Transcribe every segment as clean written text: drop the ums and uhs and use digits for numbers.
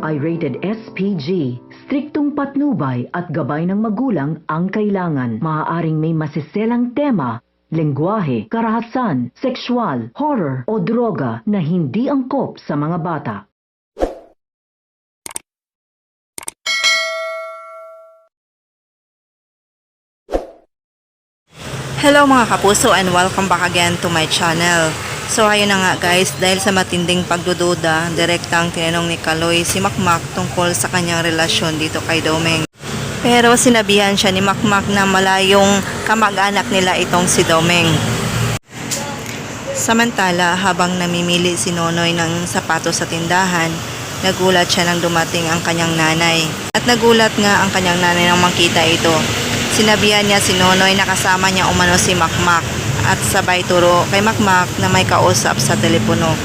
ay rated SPG. Striktong patnubay at gabay ng magulang ang kailangan. Maaaring may masiselang tema, lengguwahe, karahasan, sexual, horror o droga na hindi angkop sa mga bata. Hello mga kapuso and welcome back again to my channel. So ayun na nga guys, dahil sa matinding pagdududa, direktang tinanong ni Kaloy si Makmak tungkol sa kanyang relasyon dito kay Domeng. Pero sinabihan siya ni Makmak na malayong kamag-anak nila itong si Domeng. Samantala, habang namimili si Nonoy ng sapatos sa tindahan, nagulat siya nang dumating ang kanyang nanay. At nagulat nga ang kanyang nanay nang makita ito. Sinabihan niya si Nonoy na kasama niya umano si Makmak at sabay turo kay Makmak na may kausap sa telepono.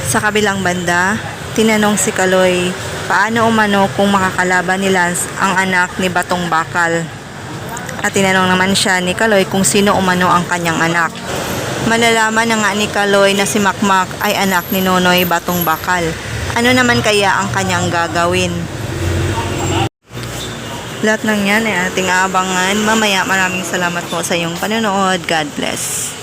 Sa kabilang banda, tinanong si Kaloy paano umano kung makakalaban ni Lance ang anak ni Batong Bakal. At tinanong naman siya ni Kaloy kung sino umano ang kanyang anak. Malalaman na nga ni Kaloy na si Makmak ay anak ni Nonoy Batong Bakal. Ano naman kaya ang kanyang gagawin? Lahat ng yan ay ating abangan mamaya. Maraming salamat po sa iyong panonood. God bless.